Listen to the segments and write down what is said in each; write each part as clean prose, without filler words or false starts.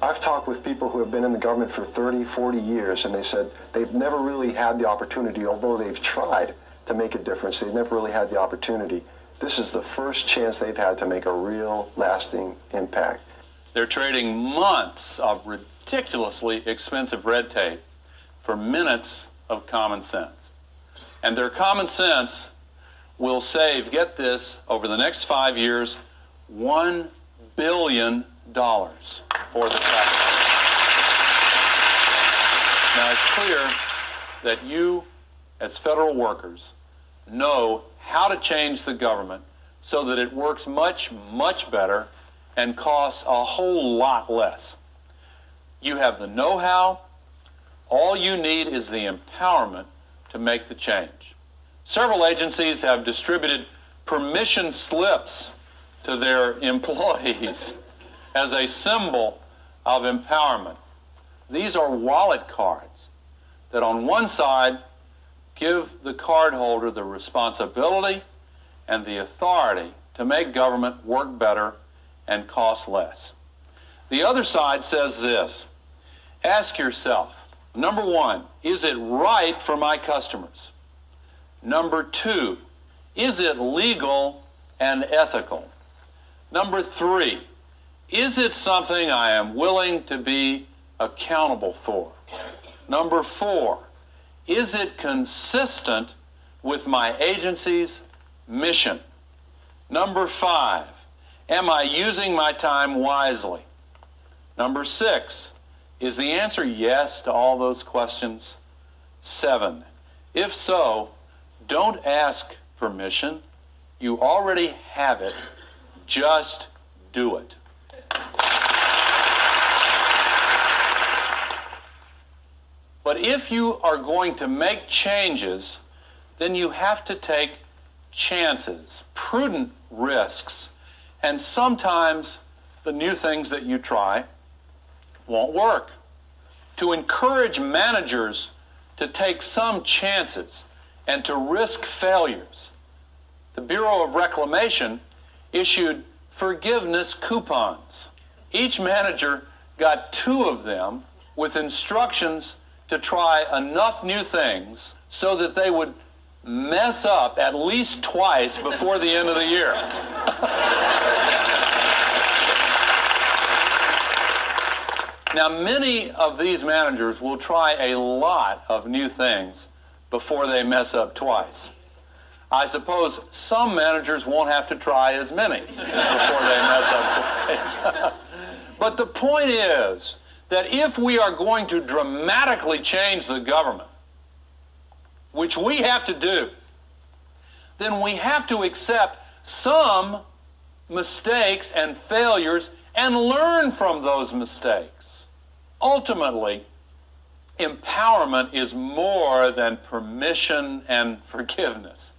I've talked with people who have been in the government for 30, 40 years, and they said they've never really had the opportunity, although they've tried to make a difference, they've never really had the opportunity. This is the first chance they've had to make a real, lasting impact. They're trading months of ridiculously expensive red tape for minutes of common sense. And their common sense will save, get this, over the next 5 years, $1 billion for the taxpayer. Now, it's clear that you, as federal workers, know how to change the government so that it works much, much better and costs a whole lot less. You have the know-how. All you need is the empowerment to make the change. Several agencies have distributed permission slips to their employees as a symbol of empowerment. These are wallet cards that on one side give the cardholder the responsibility and the authority to make government work better and cost less. The other side says this: ask yourself, number one, is it right for my customers? Number two, is it legal and ethical? Number three, is it something I am willing to be accountable for? Number four, is it consistent with my agency's mission? Number five, am I using my time wisely? Number six, is the answer yes to all those questions? 7, if so, don't ask permission. You already have it. Just do it. But if you are going to make changes, then you have to take chances, prudent risks, and sometimes the new things that you try won't work. To encourage managers to take some chances and to risk failures, the Bureau of Reclamation issued forgiveness coupons. Each manager got 2 of them with instructions to try enough new things so that they would mess up at least twice before the end of the year. Now, many of these managers will try a lot of new things before they mess up twice. I suppose some managers won't have to try as many before they mess up twice. But the point is that if we are going to dramatically change the government, which we have to do, then we have to accept some mistakes and failures and learn from those mistakes. Ultimately, empowerment is more than permission and forgiveness.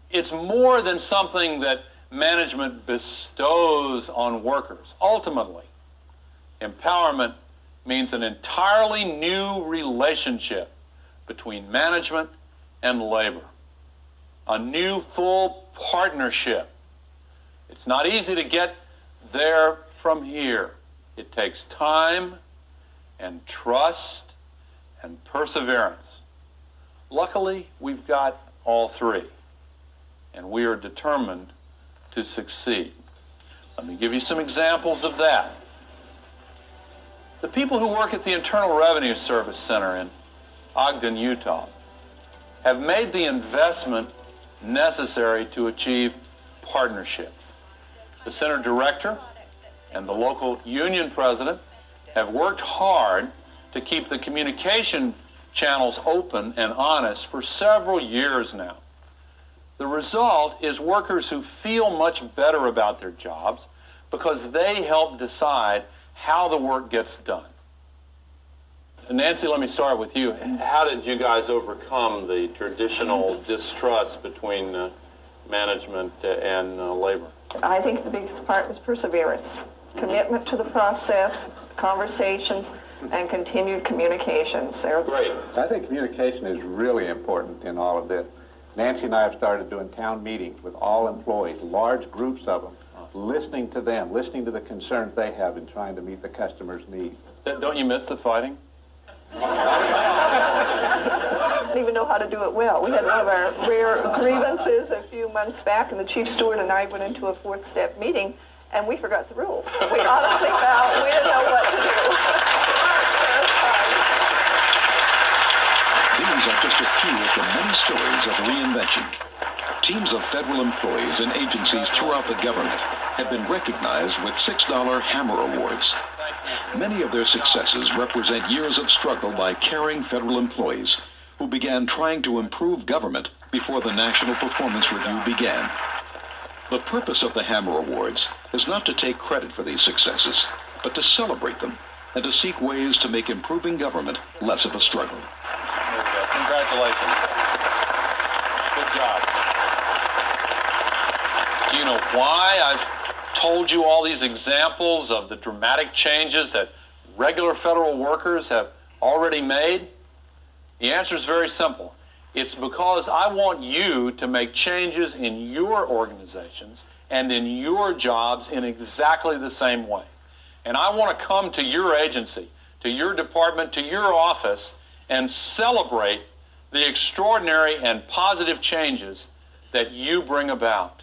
It's more than something that management bestows on workers. Ultimately, empowerment means an entirely new relationship between management and labor, a new full partnership. It's not easy to get there from here. It takes time and trust and perseverance. Luckily, we've got all 3, and we are determined to succeed. Let me give you some examples of that. The people who work at the Internal Revenue Service Center in Ogden, Utah, have made the investment necessary to achieve partnership. The center director and the local union president have worked hard to keep the communication channels open and honest for several years now. The result is workers who feel much better about their jobs because they help decide how the work gets done. Nancy, let me start with you. How did you guys overcome the traditional distrust between management and labor? I think the biggest part was perseverance, commitment to the process, conversations, and continued communications. Great. I think communication is really important in all of this. Nancy and I have started doing town meetings with all employees, large groups of them, listening to them, listening to the concerns they have in trying to meet the customer's needs. Don't you miss the fighting? I don't even know how to do it well. We had one of our rare grievances a few months back, and the chief steward and I went into a fourth step meeting, and we forgot the rules. So we honestly found we didn't know what to do. These are just a few of the many stories of reinvention. Teams of federal employees and agencies throughout the government have been recognized with $6 Hammer Awards. Many of their successes represent years of struggle by caring federal employees who began trying to improve government before the National Performance Review began. The purpose of the Hammer Awards is not to take credit for these successes, but to celebrate them and to seek ways to make improving government less of a struggle. Congratulations. Good job. Do you know why I've told you all these examples of the dramatic changes that regular federal workers have already made? The answer is very simple. It's because I want you to make changes in your organizations and in your jobs in exactly the same way. And I want to come to your agency, to your department, to your office, and celebrate the extraordinary and positive changes that you bring about.